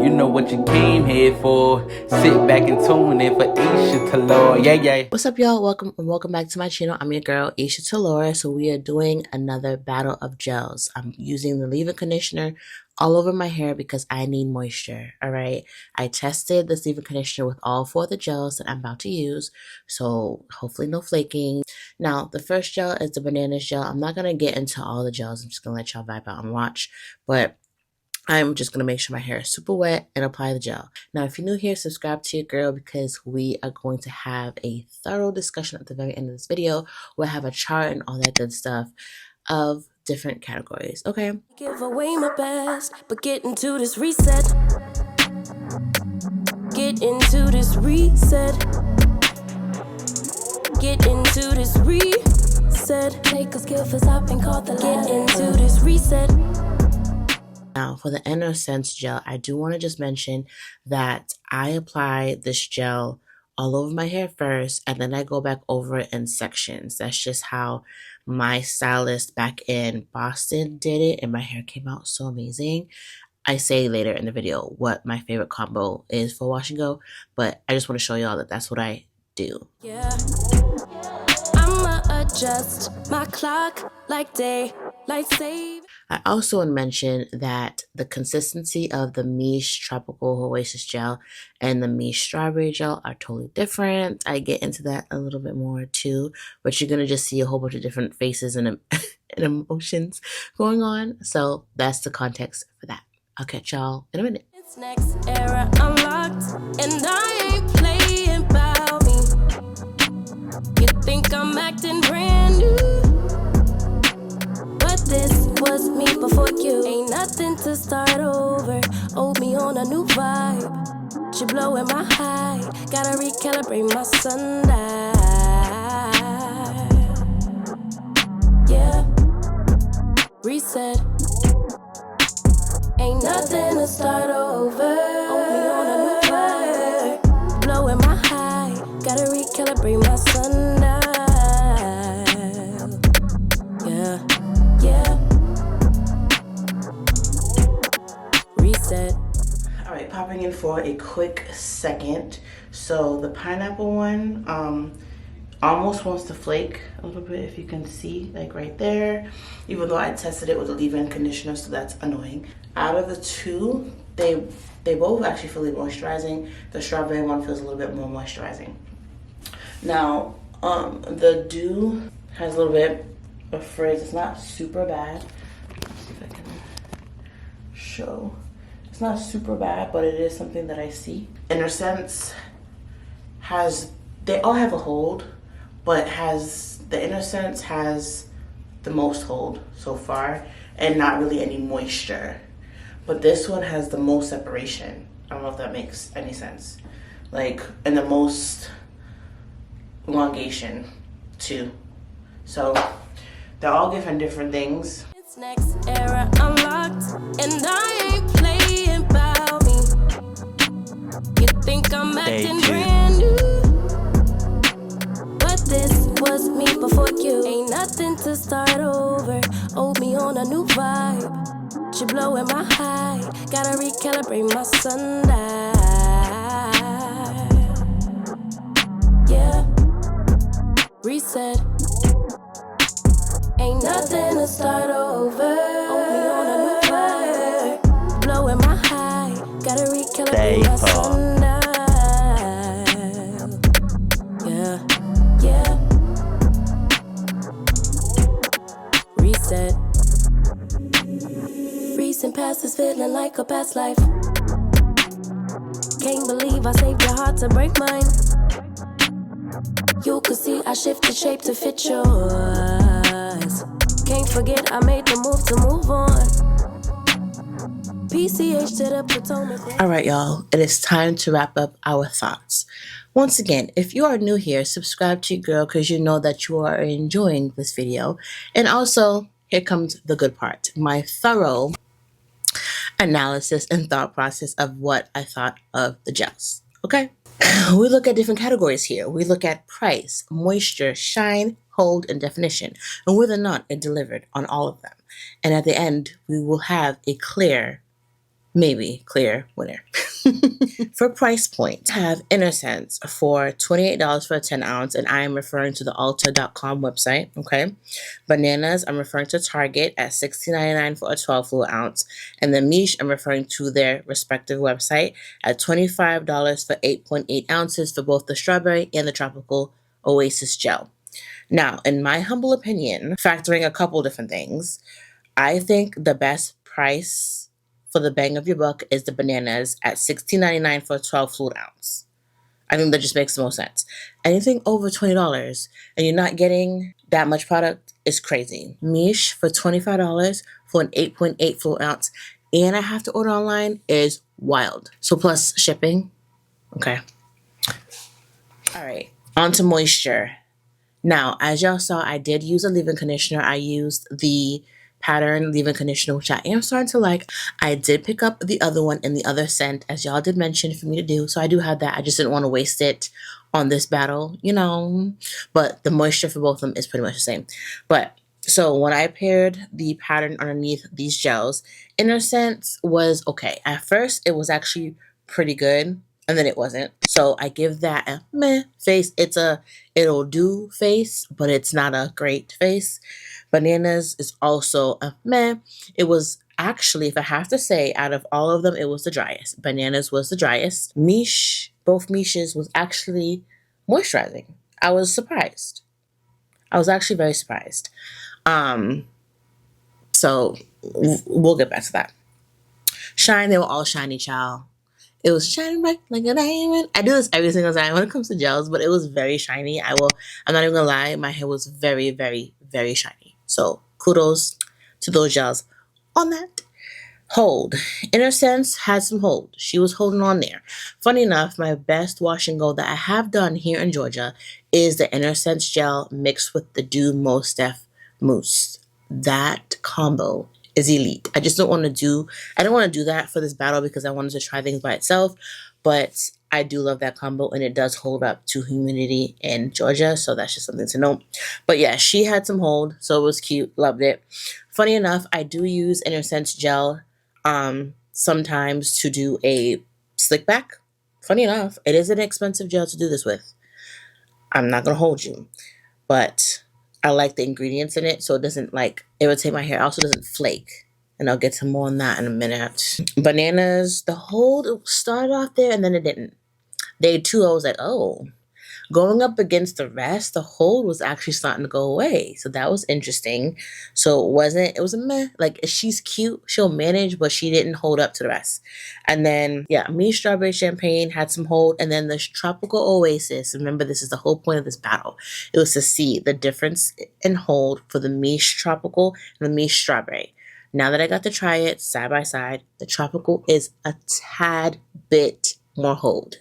You know what you came here for. Sit back and tune in for Eisha Taylore. Yeah. What's up, y'all? Welcome back to my channel. I'm your girl, Eisha Taylore. So we are doing another battle of gels. I'm using the leave-in conditioner all over my hair because I need moisture. All right. I tested this leave-in conditioner with all 4 of the gels that I'm about to use. So hopefully no flaking. Now, the first gel is the bananas gel. I'm not going to get into all the gels. I'm just going to let y'all vibe out and watch. But I'm just going to make sure my hair is super wet and apply the gel. Now, if you're new here, subscribe to your girl because we are going to have a thorough discussion at the very end of this video. We'll have a chart and all that good stuff of different categories. Okay. Give away my best, but get into this reset. Get into this reset. Get into this reset. Take a skill for stopping, called the ladder. Get into this reset. Now, for the Inner Sense gel, I do want to just mention that I apply this gel all over my hair first, and then I go back over it in sections. That's just how my stylist back in Boston did it, and my hair came out so amazing. I say later in the video what my favorite combo is for wash and go, but I just want to show y'all that that's what I do. Yeah. I'ma adjust my clock like day, like save. I also want to mention that the consistency of the Miche Tropical Oasis Gel and the Miche Strawberry Gel are totally different. I get into that a little bit more too, but you're going to just see a whole bunch of different faces and, and emotions going on. So that's the context for that. I'll catch y'all in a minute. It's next era unlocked, and I ain't playing about me. You think I'm acting brand new? This was me before you. Ain't nothing to start over. Old me on a new vibe. She blowing my high. Gotta recalibrate my sundial. Yeah. Reset. Ain't nothing to start over. Old me on a new vibe. Blowing my high. Gotta recalibrate my sundial. All right, popping in for a quick second. So the pineapple one almost wants to flake a little bit, if you can see, like right there, even though I tested it with a leave-in conditioner, so that's annoying. Out of the two, they both actually feel moisturizing. The strawberry one feels a little bit more moisturizing. Now the dew has a little bit of frizz. It's not super bad. Let's see if I can show. It's not super bad, but it is something that I see. Inner Sense they all have a hold, but the Inner Sense has the most hold so far and not really any moisture. But this one has the most separation. I don't know if that makes any sense. Like, and the most elongation too. So they're all different things. It's next era unlocked, and I ain't playing about me. You think I'm acting brand new? But this was me before you. Ain't nothing to start over. Old me on a new vibe. She blowing my high. Gotta recalibrate my sundial. Yeah. Reset. Ain't nothing to start over. Only on a new vibe. Blowing my high. Gotta recalibrate my sundial. Yeah. Reset. Recent past is feeling like a past life. Can't believe I saved your heart to break mine. You could see I shifted shape to fit yours. Can't forget I made the move to move on. PCH to the Potomac. All right, y'all, it is time to wrap up our thoughts. Once again, if you are new here, subscribe to your girl because you know that you are enjoying this video. And also, here comes the good part, my thorough analysis and thought process of what I thought of the gels. Okay? We look at different categories here. We look at price, moisture, shine, hold, and definition, and whether or not it delivered on all of them. And at the end, we will have a clear, maybe clear winner. For price point, I have Inner Sense for $28 for a 10 ounce, and I am referring to the Ulta.com website, okay? Bananas, I'm referring to Target at $16.99 for a 12 fluid ounce, and the Miche, I'm referring to their respective website at $25 for 8.8 ounces for both the strawberry and the tropical Oasis gel. Now, in my humble opinion, factoring a couple different things, I think the best price for the bang of your buck is the bananas at $16.99 for a 12 fluid ounce. I think that just makes the most sense. Anything over $20 and you're not getting that much product is crazy. Miche for $25 for an 8.8 fluid ounce, and I have to order online is wild. So plus shipping. Okay. All right. On to moisture. Now, as y'all saw, I did use a leave-in conditioner. I used the Pattern leave-in conditioner, which I am starting to like. I did pick up the other one in the other scent, as y'all did mention for me to do. So I do have that. I just didn't want to waste it on this battle, you know. But the moisture for both of them is pretty much the same. But so when I paired the Pattern underneath these gels, Inner Sense was okay. At first, it was actually pretty good, and then it wasn't. So I give that a meh face. It'll do face, but it's not a great face. Bananas is also a meh. It was actually, if I have to say, out of all of them, it was the driest. Bananas was the driest. Miche, both Miches was actually moisturizing. I was surprised. I was actually very surprised. So we'll get back to that. Shine, they were all shiny, child. It was shining bright like a diamond. I do this every single time when it comes to gels, but it was very shiny. I'm not even gonna lie, my hair was very, very, very shiny. So kudos to those gels on that. Hold. Inner Sense had some hold. She was holding on there. Funny enough, my best wash and go that I have done here in Georgia is the Inner Sense gel mixed with the Dew Mos Def mousse. That combo is elite. I don't want to do that for this battle because I wanted to try things by itself, but I do love that combo, and it does hold up to humidity in Georgia, so that's just something to know. But yeah, she had some hold, so it was cute. Loved it. Funny enough, I do use Inner Sense gel sometimes to do a slick back. Funny enough, it is an expensive gel to do this with. I'm not gonna hold you, but I like the ingredients in it, so it doesn't irritate my hair. It also doesn't flake. And I'll get to more on that in a minute. Bananas, the hold started off there and then it didn't. Day 2, I was like, oh. Going up against the rest, the hold was actually starting to go away. So that was interesting. So it was a meh. She's cute, she'll manage, but she didn't hold up to the rest. And then, me Strawberry Champagne had some hold. And then the Tropical Oasis, remember this is the whole point of this battle. It was to see the difference in hold for the Miche Tropical and the Miche Strawberry. Now that I got to try it side by side, the Tropical is a tad bit more hold.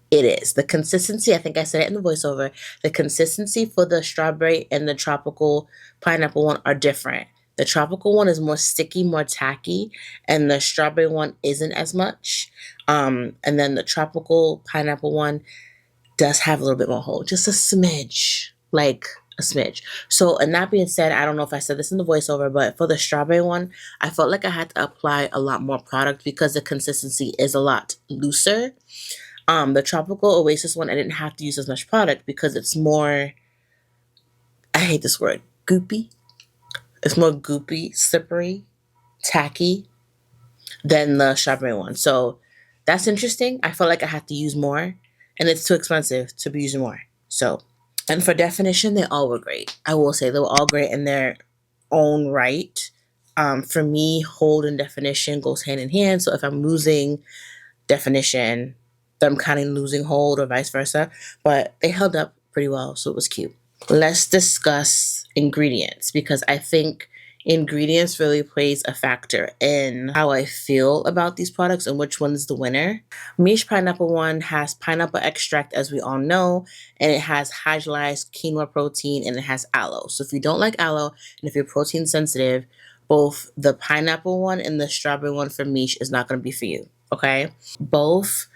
It is. The consistency, I think I said it in the voiceover, the consistency for the strawberry and the tropical pineapple one are different. The tropical one is more sticky, more tacky, and the strawberry one isn't as much. And then the tropical pineapple one does have a little bit more hold, just a smidge, a smidge. So, and that being said, I don't know if I said this in the voiceover, but for the strawberry one, I felt like I had to apply a lot more product because the consistency is a lot looser. The Tropical Oasis one, I didn't have to use as much product because it's more, I hate this word, goopy. It's more goopy, slippery, tacky than the strawberry one. So that's interesting. I felt like I had to use more, and it's too expensive to be using more. So, and for definition, they all were great. I will say they were all great in their own right. For me, hold and definition goes hand in hand. So if I'm losing definition, I'm kind of losing hold or vice versa, but they held up pretty well, so it was cute. Let's discuss ingredients because I think ingredients really plays a factor in how I feel about these products and which one is the winner. Miche Pineapple one has pineapple extract, as we all know, and it has hydrolyzed quinoa protein and it has aloe. So if you don't like aloe and if you're protein sensitive, both the pineapple one and the strawberry one for Miche is not going to be for you, okay? Both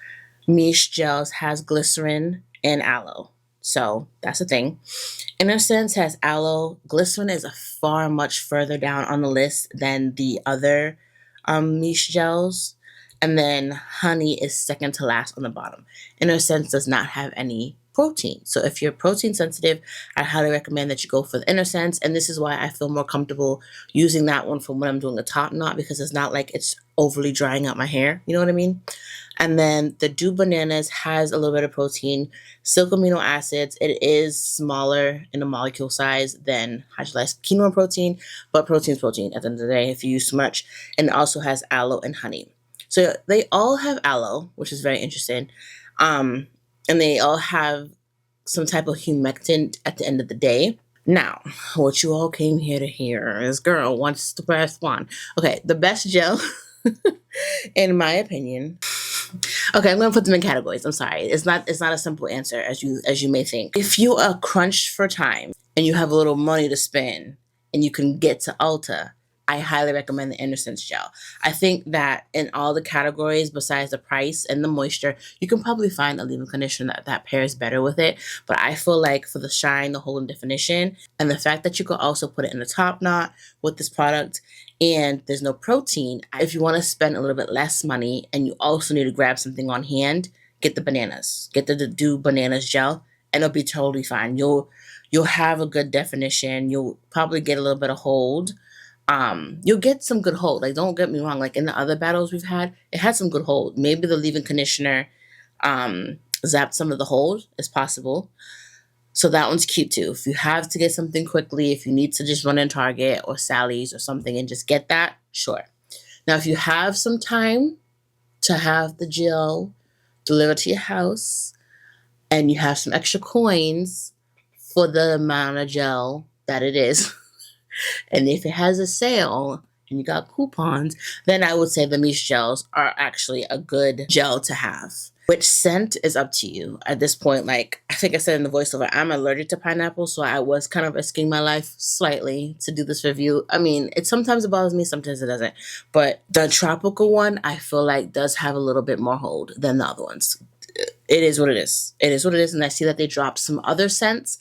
Miche gels has glycerin and aloe. So that's the thing. Inner Sense has aloe. Glycerin is much further down on the list than the other Miche gels. And then honey is second to last on the bottom. Inner Sense does not have any protein. So if you're protein sensitive, I highly recommend that you go for the Inner Sense. And this is why I feel more comfortable using that one for when I'm doing a top knot, because it's not like it's overly drying out my hair. You know what I mean? And then the Dew Bananas has a little bit of protein, silk amino acids. It is smaller in the molecule size than hydrolyzed quinoa protein, but protein is protein at the end of the day if you use too much. And it also has aloe and honey. So they all have aloe, which is very interesting. And they all have some type of humectant at the end of the day. Now, what you all came here to hear is girl wants to press one. Okay, the best gel, in my opinion. Okay, I'm gonna put them in categories. I'm sorry. It's not a simple answer as you may think. If you are crunched for time and you have a little money to spend and you can get to Ulta, I highly recommend the Inner Sense gel. I think that in all the categories, besides the price and the moisture, you can probably find a leave-in conditioner that pairs better with it. But I feel like for the shine, the hold, and definition, and the fact that you could also put it in a top knot with this product, and there's no protein, if you want to spend a little bit less money and you also need to grab something on hand, get the bananas. Get the Dew Bananas gel, and it'll be totally fine. You'll have a good definition. You'll probably get a little bit of hold. You'll get some good hold. Like, don't get me wrong. Like in the other battles we've had, it had some good hold. Maybe the leave-in conditioner zapped some of the hold. It's possible. So that one's cute too. If you have to get something quickly, if you need to just run in Target or Sally's or something and just get that, sure. Now, if you have some time to have the gel delivered to your house and you have some extra coins for the amount of gel that it is, and if it has a sale and you got coupons, then I would say the Miche gels are actually a good gel to have. Which scent is up to you at this point. Like I think I said in the voiceover, I'm allergic to pineapple, so I was kind of risking my life slightly to do this review. I mean, it sometimes bothers me, sometimes it doesn't. But the tropical one, I feel like does have a little bit more hold than the other ones. It is what it is. It is what it is, and I see that they dropped some other scents.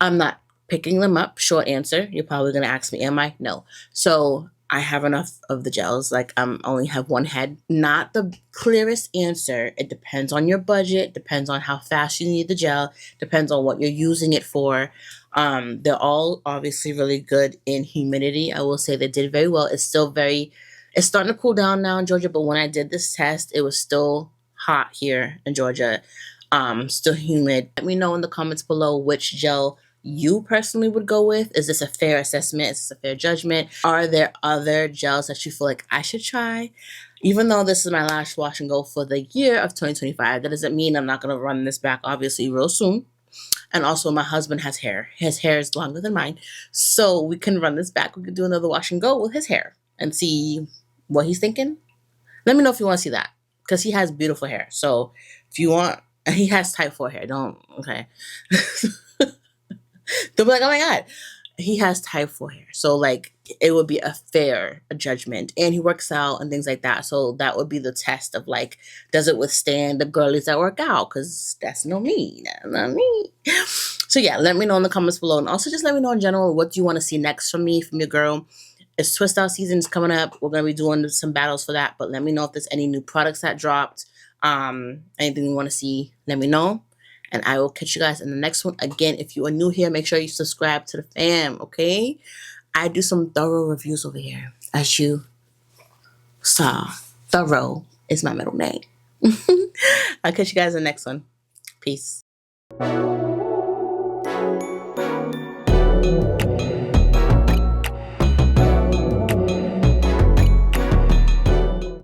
I'm not picking them up. Short answer. You're probably going to ask me, am I? No. So I have enough of the gels. Like only have one head. Not the clearest answer. It depends on your budget. Depends on how fast you need the gel. Depends on what you're using it for. They're all obviously really good in humidity. I will say they did very well. It's starting to cool down now in Georgia, but when I did this test, it was still hot here in Georgia. Still humid. Let me know in the comments below which gel you personally would go with. Is this a fair assessment? Is this a fair judgment? Are there other gels that you feel like I should try? Even though this is my last wash and go for the year of 2025, that doesn't mean I'm not going to run this back obviously real soon. And also my husband has hair. His hair is longer than mine. So we can run this back. We could do another wash and go with his hair and see what he's thinking. Let me know if you want to see that, because he has beautiful hair. So if you want, he has type 4 hair. Okay. They'll be like, oh my God, he has type 4 hair. So like it would be a fair judgment, and he works out and things like that. So that would be the test of like, does it withstand the girlies that work out? Because that's not me. That's not me. So yeah, let me know in the comments below. And also just let me know in general, what do you want to see next from me, from your girl? It's twist out season is coming up. We're going to be doing some battles for that. But let me know if there's any new products that dropped. Anything you want to see, let me know. And I will catch you guys in the next one. Again, if you are new here, make sure you subscribe to the fam, okay? I do some thorough reviews over here. As you saw, thorough is my middle name. I'll catch you guys in the next one. Peace.